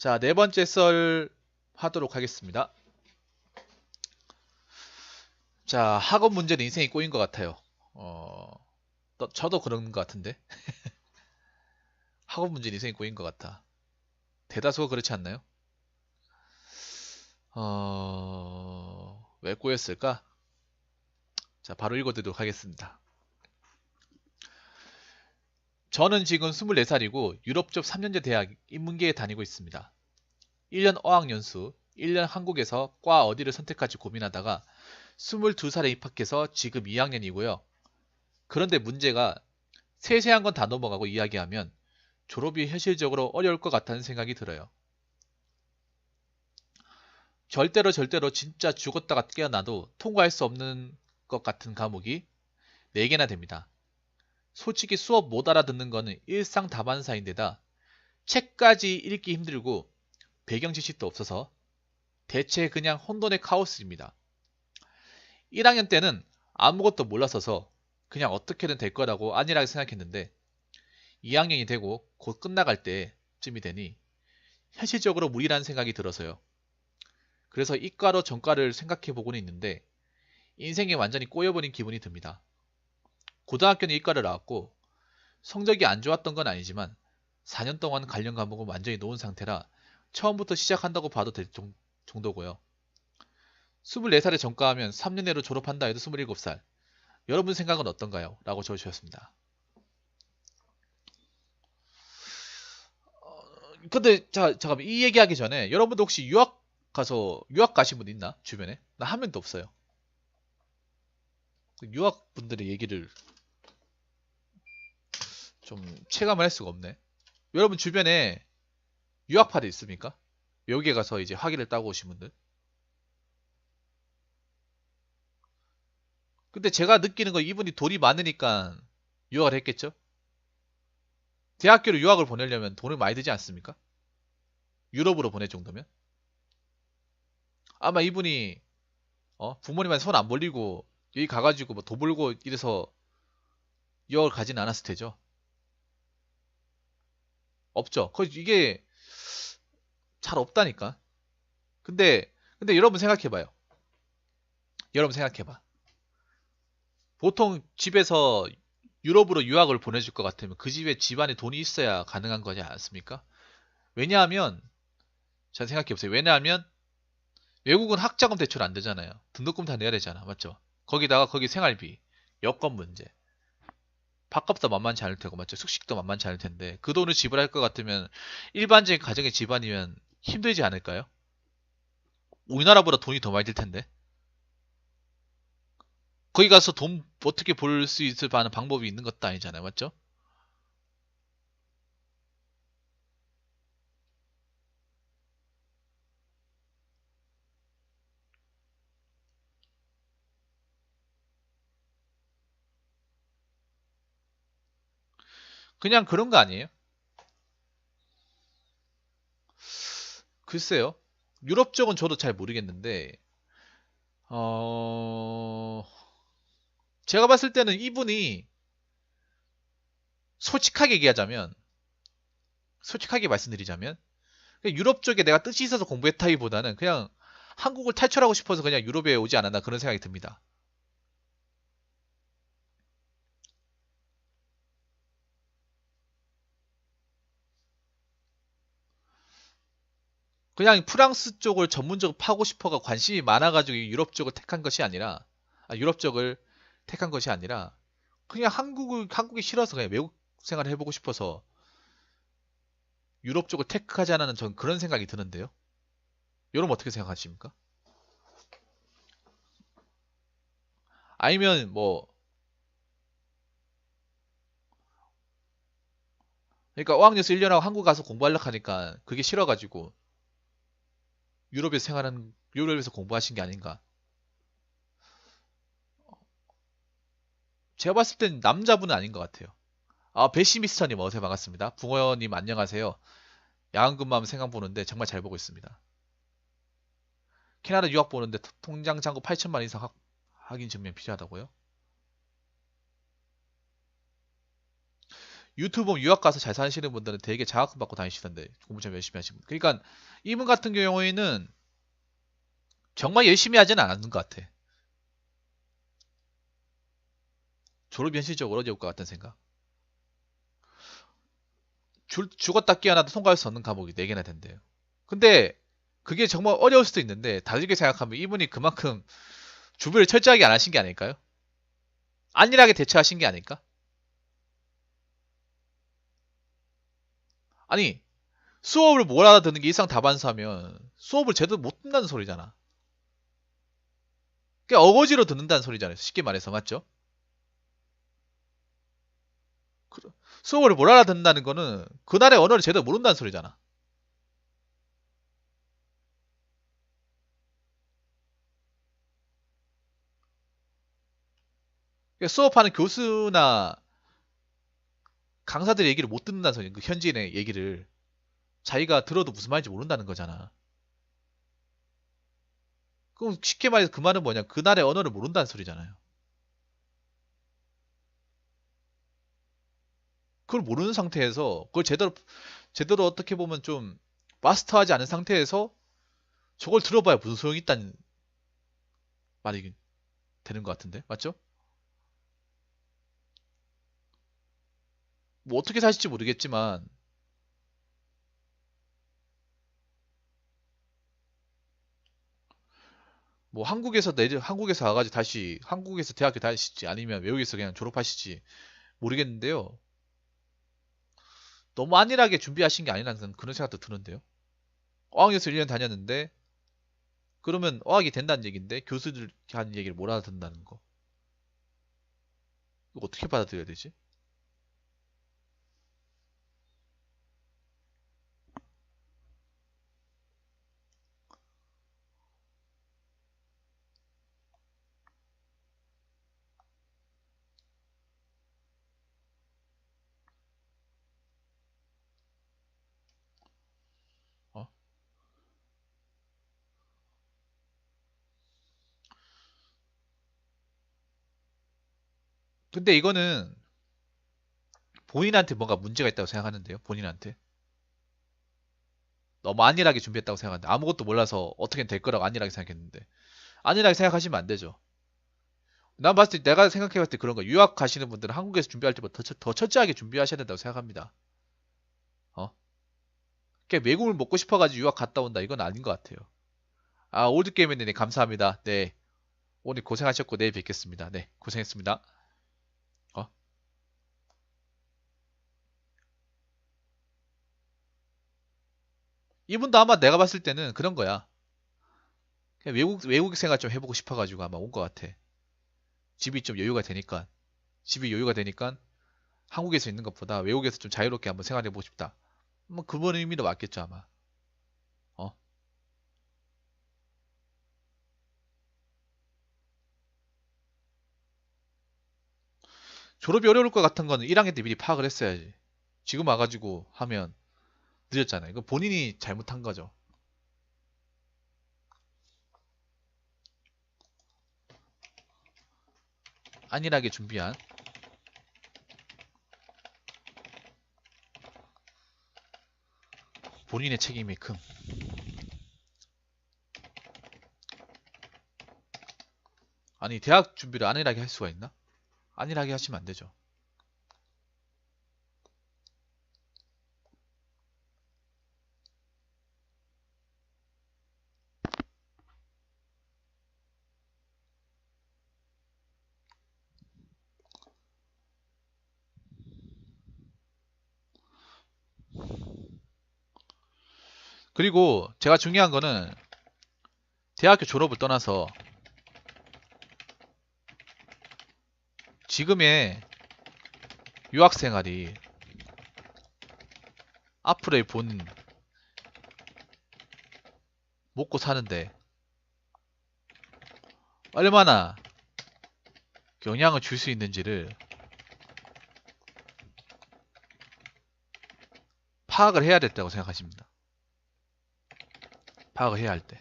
자, 네 번째 썰 하도록 하겠습니다. 자, 학업 문제는 인생이 꼬인 것 같아요. 어, 저도 그런 것 같은데. 학업 문제는 인생이 꼬인 것 같아. 대다수가 그렇지 않나요? 왜 꼬였을까? 자, 바로 읽어드리도록 하겠습니다. 저는 지금 24살이고 유럽 쪽 3년제 대학 인문계에 다니고 있습니다. 1년 어학연수, 1년 한국에서 과 어디를 선택할지 고민하다가 22살에 입학해서 지금 2학년이고요. 그런데 문제가 세세한 건 다 넘어가고 이야기하면 졸업이 현실적으로 어려울 것 같다는 생각이 들어요. 절대로 진짜 죽었다가 깨어나도 통과할 수 없는 것 같은 과목이 4개나 됩니다. 솔직히 수업 못 알아듣는 거는 일상다반사인데다 책까지 읽기 힘들고 배경 지식도 없어서 대체 그냥 혼돈의 카오스입니다. 1학년 때는 아무것도 몰랐어서 그냥 어떻게든 될 거라고 안일하게 생각했는데 2학년이 되고 곧 끝나갈 때쯤이 되니 현실적으로 무리라는 생각이 들어서요. 그래서 이과로 전과를 생각해보고는 있는데 인생이 완전히 꼬여버린 기분이 듭니다. 고등학교는 이과를 나왔고 성적이 안 좋았던 건 아니지만 4년 동안 관련 과목은 완전히 놓은 상태라 처음부터 시작한다고 봐도 될 정도고요. 24살에 전과하면 3년 내로 졸업한다 해도 27살. 여러분 생각은 어떤가요? 라고 적어주셨습니다. 근데 잠깐만 이 얘기하기 전에 여러분도 혹시 유학 가신 분 있나? 주변에? 나 한 명도 없어요. 유학 분들의 얘기를 좀 체감을 할 수가 없네. 여러분 주변에 유학파들 있습니까? 외국에 가서 이제 학위를 따고 오신 분들. 근데 제가 느끼는 건 이분이 돈이 많으니까 유학을 했겠죠? 대학교로 유학을 보내려면 돈을 많이 들지 않습니까? 유럽으로 보낼 정도면? 아마 이분이 부모님한테 손 안 벌리고 여기 가가지고 뭐 돈 벌고 이래서 유학을 가진 않았을 테죠. 없죠. 이게 잘 없다니까. 근데 여러분 생각해봐요. 여러분 생각해봐. 보통 집에서 유럽으로 유학을 보내줄 것 같으면 그 집에 집안에 돈이 있어야 가능한 거지 않습니까? 왜냐하면, 잘 생각해보세요. 왜냐하면 외국은 학자금 대출 안 되잖아요. 등록금 다 내야 되잖아. 맞죠? 거기다가 거기 생활비, 여권 문제, 밥값도 만만치 않을 테고, 맞죠? 숙식도 만만치 않을 텐데 그 돈을 지불할 것 같으면 일반적인 가정의 집안이면 힘들지 않을까요? 우리나라보다 돈이 더 많이 들 텐데. 거기 가서 돈 어떻게 벌 수 있을 만한 방법이 있는 것도 아니잖아요. 맞죠? 그냥 그런 거 아니에요? 글쎄요. 유럽 쪽은 저도 잘 모르겠는데, 어, 제가 봤을 때는 이분이 솔직하게 얘기하자면, 솔직하게 말씀드리자면, 그냥 유럽 쪽에 내가 뜻이 있어서 공부했다기보다는 그냥 한국을 탈출하고 싶어서 그냥 유럽에 오지 않았나 그런 생각이 듭니다. 그냥 프랑스 쪽을 전문적으로 파고 싶어가 관심이 많아가지고 유럽 쪽을 택한 것이 아니라, 유럽 쪽을 택한 것이 아니라, 그냥 한국이 싫어서 그냥 외국 생활을 해보고 싶어서 유럽 쪽을 택하지 않는 전 그런 생각이 드는데요. 여러분 어떻게 생각하십니까? 아니면 뭐, 그러니까 어학연수 1년하고 한국 가서 공부하려고 하니까 그게 싫어가지고 유럽에서 공부하신 게 아닌가. 제가 봤을 땐 남자분은 아닌 것 같아요. 배시미스터님 어서 반갑습니다. 붕어님 안녕하세요. 야간 근무하면 생각 보는데 정말 잘 보고 있습니다. 캐나다 유학 보는데 통장 잔고 8천만 이상 확인 증명 필요하다고요? 유튜브 보면 유학 가서 잘 사시는 분들은 되게 장학금 받고 다니시던데 공부 좀 열심히 하시는 분. 그러니까 이분 같은 경우에는 정말 열심히 하지는 않았는 것 같아. 졸업 현실적으로 어려울 것 같다는 생각. 죽었다 깨어나도 통과할 수 없는 과목이 4개나 된대요. 근데 그게 정말 어려울 수도 있는데 다르게 생각하면 이분이 그만큼 준비를 철저하게 안 하신 게 아닐까요? 안일하게 대처하신 게 아닐까? 아니, 수업을 못 알아듣는 게 일상 다반사 하면 수업을 제대로 못 듣는다는 소리잖아. 그게 어거지로 듣는다는 소리잖아요. 쉽게 말해서 맞죠? 수업을 못 알아듣는다는 거는 그날의 언어를 제대로 모른다는 소리잖아. 그러니까 수업하는 교수나 강사들 얘기를 못 듣는다는 소리. 그 현지인의 얘기를 자기가 들어도 무슨 말인지 모른다는 거잖아. 그럼 쉽게 말해서 그 말은 뭐냐? 그날의 언어를 모른다는 소리잖아요. 그걸 모르는 상태에서 그걸 제대로 어떻게 보면 좀 마스터하지 않은 상태에서 저걸 들어봐야 무슨 소용이 있다는 말이 되는 것 같은데 맞죠? 뭐 어떻게 사실지 모르겠지만 뭐 한국에서 와가지고 다시 한국에서 대학교 다니실지 아니면 외국에서 그냥 졸업하실지 모르겠는데요. 너무 안일하게 준비하신 게 아니라는 그런 생각도 드는데요. 어학연수 1년 다녔는데 그러면 어학이 된다는 얘기인데 교수들 하는 얘기를 못 알아듣는다는 거. 이거 어떻게 받아들여야 되지? 어? 근데 이거는 본인한테 뭔가 문제가 있다고 생각하는데요. 본인한테. 너무 안일하게 준비했다고 생각하는데 아무것도 몰라서 어떻게든 될 거라고 안일하게 생각했는데 안일하게 생각하시면 안 되죠. 난 봤을 때 내가 생각해봤을 때 그런 거 유학 가시는 분들은 한국에서 준비할 때보다 더 철저하게 준비하셔야 된다고 생각합니다. 어? 그냥 외국을 먹고 싶어가지고 유학 갔다 온다 이건 아닌 것 같아요. 아 올드게임님 감사합니다. 네 오늘 고생하셨고 내일 뵙겠습니다. 네 고생했습니다. 어? 이분도 아마 내가 봤을 때는 그런 거야. 그냥 외국 생활 좀 해보고 싶어가지고 아마 온 것 같아. 집이 좀 여유가 되니까 집이 여유가 되니까 한국에서 있는 것보다 외국에서 좀 자유롭게 한번 생활해보고 싶다. 뭐 그런 의미도 맞겠죠 아마. 어? 졸업이 어려울 것 같은 거는 1학년 때 미리 파악을 했어야지. 지금 와가지고 하면 늦었잖아요. 이거 본인이 잘못한 거죠. 안일하게 준비한 본인의 책임이 큰. 아니 대학 준비를 안일하게 할 수가 있나? 안일하게 하시면 안 되죠. 그리고 제가 중요한 거는 대학교 졸업을 떠나서 지금의 유학 생활이 앞으로의 본 먹고 사는데 얼마나 영향을 줄 수 있는지를 파악을 해야 됐다고 생각하십니다. 파악을 해야 할 때.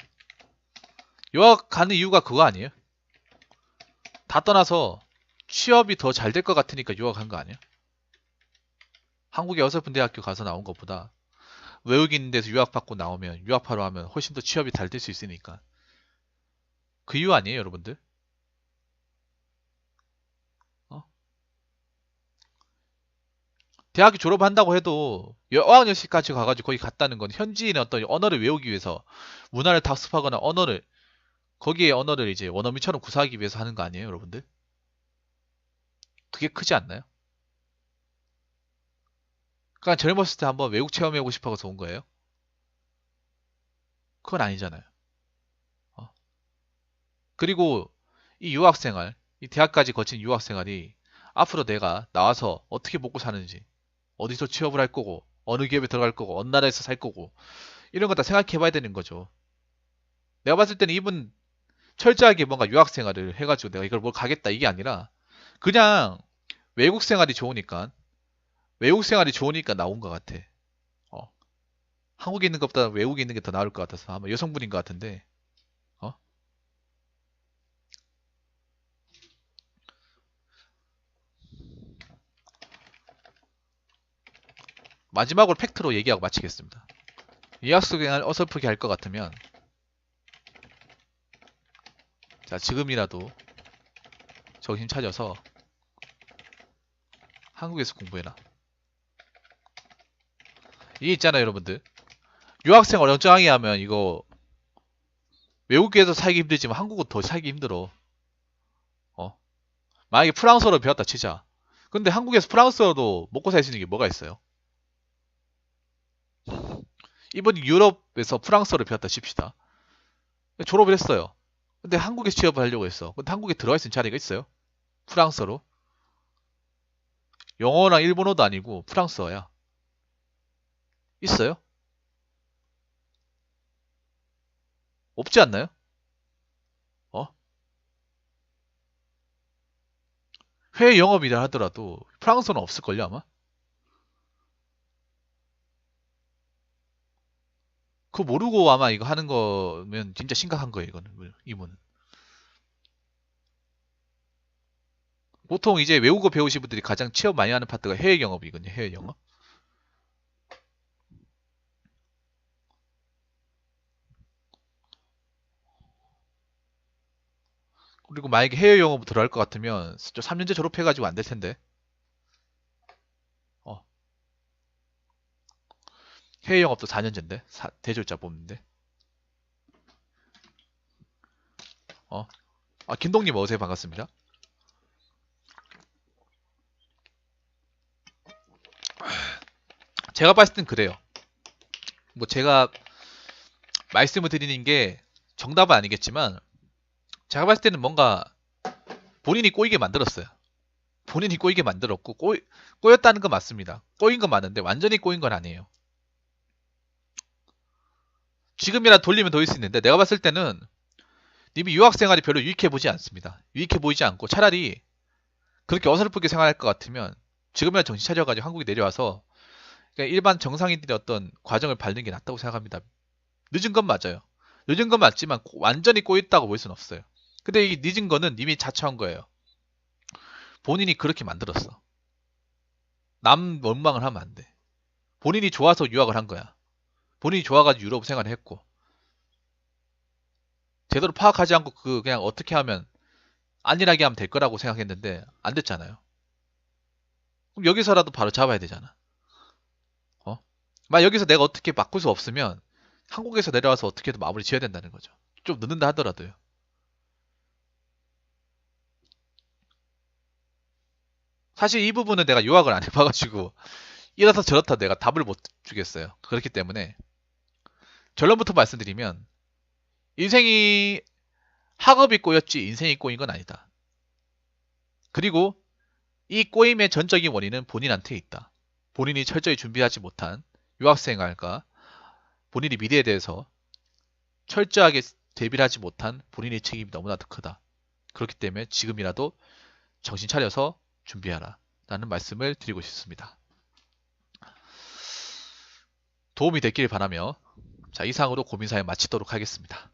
유학 가는 이유가 그거 아니에요? 다 떠나서 취업이 더 잘 될 것 같으니까 유학한 거 아니야? 한국의 어설픈 대학교 가서 나온 것보다 외국인 있는 데서 유학받고 나오면 유학파로 하면 훨씬 더 취업이 잘 될 수 있으니까. 그 이유 아니에요, 여러분들? 어? 대학교 졸업한다고 해도 어학연수까지 가가지고 거기 갔다는 건 현지인의 어떤 언어를 외우기 위해서 문화를 답습하거나 거기에 언어를 이제 원어민처럼 구사하기 위해서 하는 거 아니에요, 여러분들? 그게 크지 않나요? 그냥 젊었을 때 한번 외국 체험해보고 싶어서 온 거예요? 그건 아니잖아요. 어? 그리고 이 유학생활, 이 대학까지 거친 유학생활이 앞으로 내가 나와서 어떻게 먹고 사는지, 어디서 취업을 할 거고, 어느 기업에 들어갈 거고, 어느 나라에서 살 거고, 이런 거 다 생각해 봐야 되는 거죠. 내가 봤을 때는 이분 철저하게 뭔가 유학생활을 해가지고 내가 이걸 뭘 가겠다 이게 아니라 그냥 외국 생활이 좋으니까, 외국 생활이 좋으니까 나온 것 같아. 어. 한국에 있는 것보다 외국에 있는 게 더 나을 것 같아서 아마 여성분인 것 같은데, 어? 마지막으로 팩트로 얘기하고 마치겠습니다. 유학생활 어설프게 할 것 같으면, 자, 지금이라도 정신 차려서 한국에서 공부해라. 이게 있잖아요, 여러분들. 유학생 어정쩡하게 하면 이거 외국에서 살기 힘들지만 한국은 더 살기 힘들어. 어? 만약에 프랑스어를 배웠다 치자. 근데 한국에서 프랑스어도 먹고 살 수 있는 게 뭐가 있어요? 이번 유럽에서 프랑스어를 배웠다 칩시다. 졸업을 했어요. 근데 한국에서 취업을 하려고 했어. 근데 한국에 들어갈 수 있는 자리가 있어요? 프랑스어로? 영어나 일본어도 아니고 프랑스어야. 있어요? 없지 않나요? 어? 해외 영업이라 하더라도 프랑스어는 없을걸요, 아마? 그거 모르고 아마 이거 하는 거면 진짜 심각한 거예요, 이거는. 이분은. 보통 이제 외국어 배우신 분들이 가장 취업 많이 하는 파트가 해외 영업이거든요, 해외 영업. 그리고 만약에 해외 영업 들어갈 것 같으면 3년제 졸업해가지고 안 될 텐데. 어, 해외 영업도 4년제인데, 대졸자 뽑는데. 어, 김동님 어서오세요. 반갑습니다. 제가 봤을 땐 그래요. 뭐 제가 말씀을 드리는 게 정답은 아니겠지만, 제가 봤을 때는 뭔가 본인이 꼬이게 만들었어요. 본인이 꼬이게 만들었고, 꼬였다는 건 맞습니다. 꼬인 건 맞는데, 완전히 꼬인 건 아니에요. 지금이라 돌리면 더 있을 수 있는데, 내가 봤을 때는 님이 유학 생활이 별로 유익해 보지 않습니다. 유익해 보이지 않고, 차라리 그렇게 어설프게 생활할 것 같으면, 지금이라 정신 차려가지고 한국에 내려와서, 그냥 일반 정상인들의 어떤 과정을 밟는 게 낫다고 생각합니다. 늦은 건 맞아요. 늦은 건 맞지만, 완전히 꼬였다고 볼 수는 없어요. 근데 이 늦은 거는 님이 자처한 거예요. 본인이 그렇게 만들었어. 남 원망을 하면 안 돼. 본인이 좋아서 유학을 한 거야. 본인이 좋아가지고 유럽 생활을 했고 제대로 파악하지 않고 그냥 어떻게 하면 안일하게 하면 될 거라고 생각했는데 안 됐잖아요. 그럼 여기서라도 바로 잡아야 되잖아. 어? 막 여기서 내가 어떻게 바꿀 수 없으면 한국에서 내려와서 어떻게든 마무리 지어야 된다는 거죠. 좀 늦는다 하더라도요. 사실 이 부분은 내가 유학을 안 해봐가지고 이렇다 저렇다 내가 답을 못 주겠어요. 그렇기 때문에 결론부터 말씀드리면 인생이 학업이 꼬였지 인생이 꼬인 건 아니다. 그리고 이 꼬임의 전적인 원인은 본인한테 있다. 본인이 철저히 준비하지 못한 유학생활과 본인이 미래에 대해서 철저하게 대비를 하지 못한 본인의 책임이 너무나도 크다. 그렇기 때문에 지금이라도 정신 차려서 준비하라. 라는 말씀을 드리고 싶습니다. 도움이 됐길 바라며 자, 이상으로 고민사연 마치도록 하겠습니다.